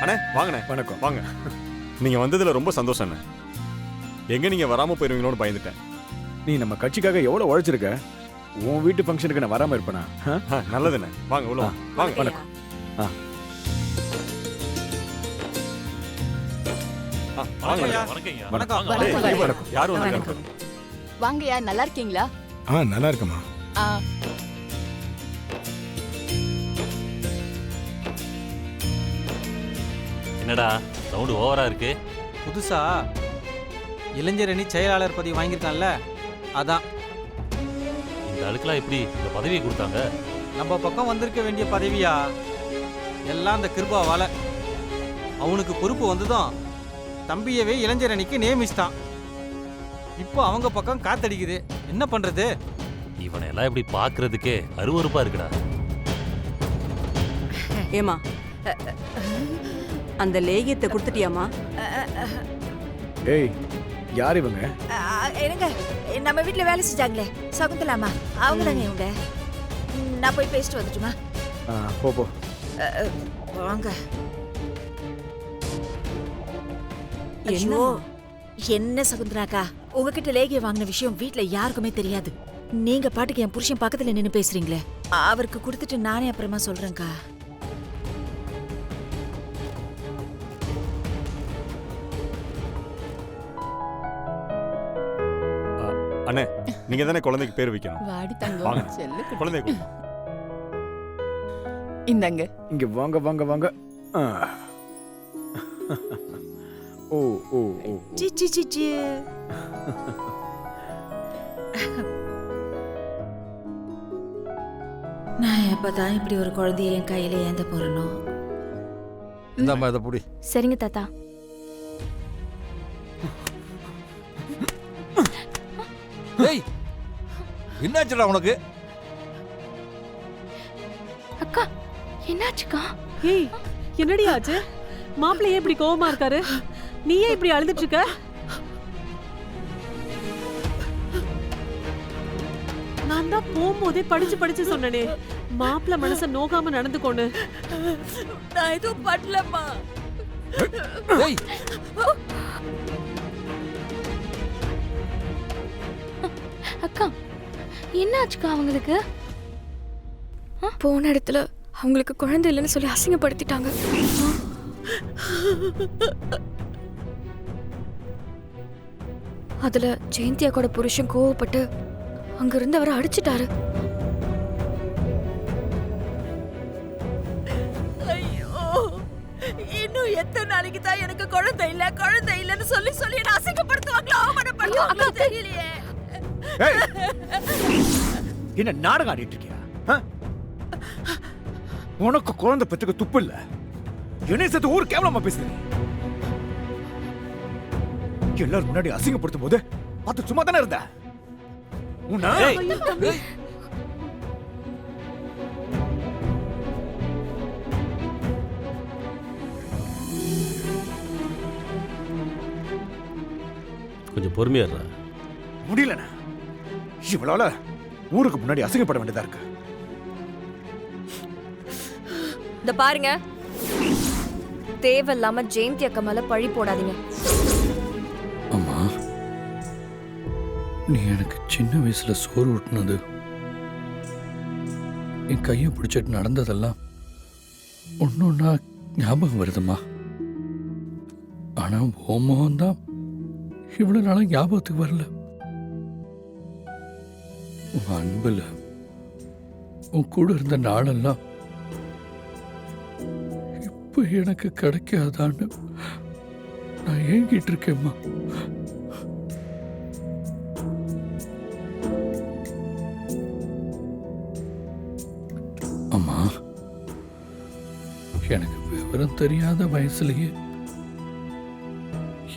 அண்ணே வாங்கண்ணே. வணக்கம். வாங்க. நீங்க வந்ததுல ரொம்ப சந்தோஷம் அண்ணே. எங்க நீங்க வராம போயிருவீங்களோன்னு பயந்துட்டேன். நீ நம்ம கட்சிக்காக எவ்வளவு உழைச்சிருக்க. உன் வீட்டு ஃபங்க்ஷனுக்கு நான் வராம இருப்பேனா? நல்லதுண்ணே. வாங்க உள்ள வாங்க. வாங்க. வணக்கம். வாங்க. வணக்கம். வணக்கம். யாரும் வந்தாங்க? வாங்கய்யா, நல்லா இருக்கீங்களா? நல்லா இருக்குமா. ஆ, என்னடா சவுண்ட் ஓவரா இருக்கு? புதுசா இளைஞரணி செயலாளர் பதவி வாங்கியிருக்கான்ல, அதான். இந்த ஆளுக்கெல்லாம் எப்படி இந்த பதவியை கொடுத்தாங்க? நம்ம பக்கம் வந்திருக்க வேண்டிய பதவியா, எல்லாம் அந்த கிருபாவால. அவனுக்கு பொறுப்பு வந்ததும் தம்பியவே இளைஞரணிக்கு நியமிச்சிட்டான். இப்போ அவங்க பக்கம் காத்தடிக்குது. என்ன பண்றது? இவனை எல்லாம் இப்படி பாக்குறதுக்கே அருவருப்பா இருக்குடா. ஏமா அந்த லேகியத்தை கொடுத்துட்டியாமா? ஏய், யார் இவங்க? என்னங்க, நம்ம வீட்ல வேலை செஞ்சாங்களே சகுந்தலாமா, அவங்க தாங்க இவங்க. நான் போய் பேசிட்டு வந்துட்டுமா? போ போ. வாங்க. ஐயோ, என்ன சகுந்தலாக்கா, உங்ககிட்ட லேகிய வாங்கின விஷயம் வீட்ல யாருக்குமே தெரியாது. நீங்க பாட்டுக்கு என் புருஷன் பக்கத்துல நின்னு பேசுறீங்களே, அவருக்கு கொடுத்துட்டு நானே அப்புறமா சொல்றேன்க்கா. அண்ணே நீங்க தானே குழந்தைக்கு பேர் வைக்கணும். வாடி வாங்க. தங்கம், செல்ல குட்டி. குழந்தைக்கு இந்தாங்க. இங்க வாங்க வாங்க வாங்க. ஓ ஓ ஓ. சி சி சி சி. நான் எப்பதான் இப்படி ஒரு குழந்தைய என் கையில ஏந்த போறனோ. இந்தாம்மா இதை புடி. சரிங்க தாத்தா. ஏய், என்னாச்சுடா உனக்கு? அக்கா, என்னாச்சுக்கா? ஏய், என்னடி ஆச்சு? மாப்பிள்ளையே இப்படி கோவமா இருக்காரு, நீயே இப்படி அழுதுட்டு இருக்க? நான் தான் போகும்போதே படிச்சு படிச்சு சொன்னனே, மாப்பிள்ளை மனச நோகாம நடந்துக்கோன்னு. நான் எதுவும் பண்ணலம்மா. ஏய், அக்கா, என்னாச்சுக்கா அவங்களுக்கு? போன இடத்துல அவங்களுக்கு குழந்தை இல்லைன்னு சொல்லி அசிங்கப்படுத்திட்டாங்க. அதுல ஜெயந்தி அக்காவோட புருஷன் கோவப்பட்டு அங்க இருந்து அவரை அடிச்சிட்டாரு. ஐயோ, இன்னும் எத்தனை நாளைக்கு தான் எனக்கு குழந்தை இல்லைன்னு சொல்லி சொல்லி என்ன அசிங்கப்படுத்துவாங்களோ, அவமானப்படுத்துவாங்களோ தெரியலையே. ஏய், என்ன நாடகம் ஆடிட்டு இருக்கியா? உனக்கு குழந்தை பெற்றுக்க துப்பு இல்ல. என்னை சேர்த்து ஊர் கேவலமா பேசுற. எல்லாரும் முன்னாடி அசிங்கப்படுத்தும் போது பார்த்து சும்மா தானே இருந்த. உன்னை கொஞ்சம் பொறுமையா இருடா. முடியலண்ணா. இவளால ஊருக்கு முன்னாடி அசிங்கப்பட வேண்டியதா இருக்கு. இந்த பாருங்க, தேவையில்லாம ஜெயந்தி அக்கா மேல பழி போடாதீங்க. அம்மா, நீ எனக்கு சின்ன வயசுல சோறு ஊட்டினது, என் கையை பிடிச்சிட்டு நடந்ததெல்லாம் ஒன்னொன்னா ஞாபகம் வருதுமா. ஆனா உன் முகம்தான் இவ்வளவு நாளா ஞாபகத்துக்கு வரல. உன் அன்புல உன் கூட இருந்த நாளெல்லாம் இப்ப எனக்கு கிடைக்காதான்னு நான் ஏங்கிட்டு இருக்கேம்மா. அம்மா, எனக்கு விவரம் தெரியாத வயசுலயே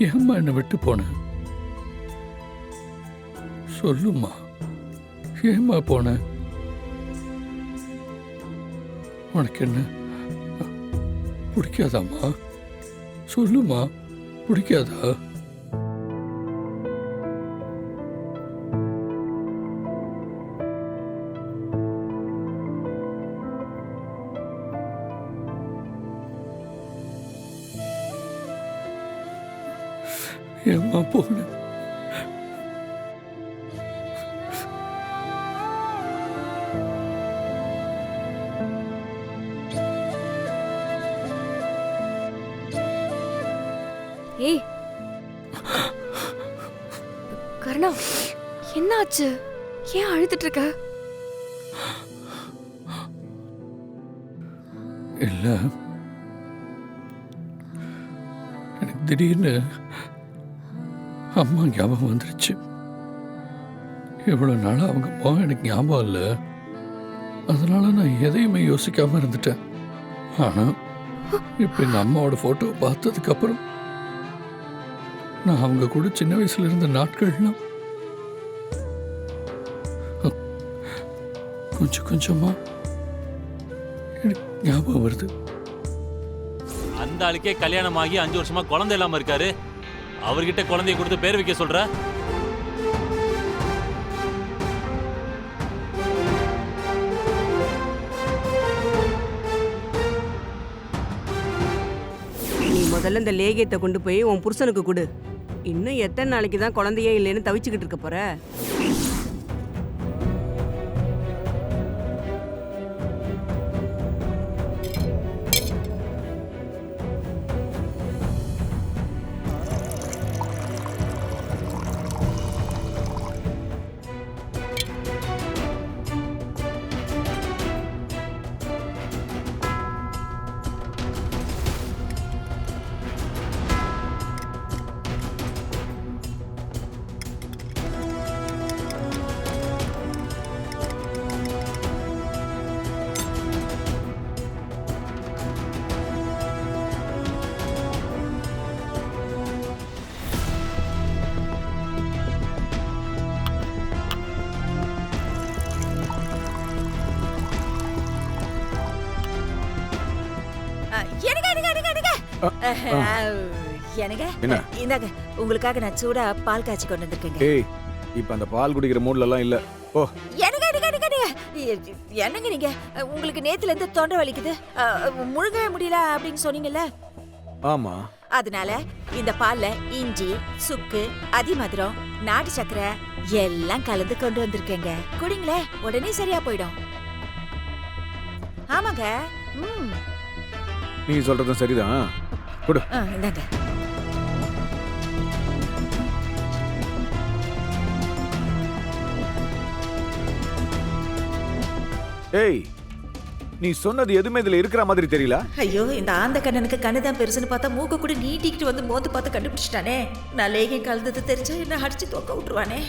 ஏம்மா என்னை விட்டு போன? சொல்லுமா, ஏம்மா போன? உனக்கு என்ன பிடிக்காதாம்மா? சொல்லுமா, பிடிக்காதா? ஏம்மா போன? ஏய் கருணா, என்ன ஆச்சு? ஏன் அழுதுட்டு இருக்க? இல்ல, எனக்கு திடீர்னு அம்மா ஞாபகம் வந்துருச்சு. இவ்வளவு நாள் அவங்க முகம் எனக்கு ஞாபகம் இல்லை. அதனால நான் எதையுமே யோசிக்காம இருந்துட்டேன். ஆனா இப்ப எங்க அம்மாவோட போட்டோ பார்த்ததுக்கு அப்புறம் நான் அவங்க கூட சின்ன வயசுல இருந்த நாட்கள்லாம் கொஞ்சம் கொஞ்சமா எனக்கு ஞாபகம் வருது. அந்த ஆளுக்கே கல்யாணம் ஆகி 5 வருஷமா குழந்தை இல்லாம இருக்காரு. அவர்கிட்ட குழந்தைய கொடுத்து பேர் வைக்க சொல்ற? நீ முதல்ல இந்த லேகியத்தை கொண்டு போய் உன் புருஷனுக்கு கொடு. இன்னும் எத்தனை நாளைக்கு தான் குழந்தையே இல்லைன்னு தவிச்சுக்கிட்டு இருக்க போற? எனக்கு என்ன? இந்தாங்க, உங்களுக்காக நான் சூடா பால் காய்ச்சி கொண்டு வந்திருக்கேங்க. ஏய், இப்ப அந்த பால் குடிக்கிற மூட்ல எல்லாம் இல்ல. ஓ, என்னங்க நீங்க? உங்களுக்கு நேத்துல இருந்து தொண்டை வலிக்குது, முழுங்கவே முடியல அப்படின்னு சொன்னீங்கல்ல. ஆமா. அதனால இந்த பால்ல இஞ்சி, சுக்கு, அதிமதுரம், நாட்டு சக்கரை எல்லாம் கலந்து கொண்டு வந்திருக்கேங்க. குடிங்களே, உடனே சரியா போயிடும். ஆமாங்க. நீ சொல்றதும் சரிதான். குடு. இந்தாங்க. ஏய், நீ சொன்னது எதுவுமே இதுல இருக்கிற மாதிரி தெரியல. ஐயோ, இந்த ஆந்த கண்ணனுக்கு கண்ணு தான் பெருசுன்னு பார்த்தா மூக்க கூட நீட்டிக்கிட்டு வந்து மோந்து பார்த்து கண்டுபிடிச்சிட்டானே. நான் லேகியம் கலந்தது தெரிஞ்சா என்ன அடிச்சு தொக்க விட்டுருவானே.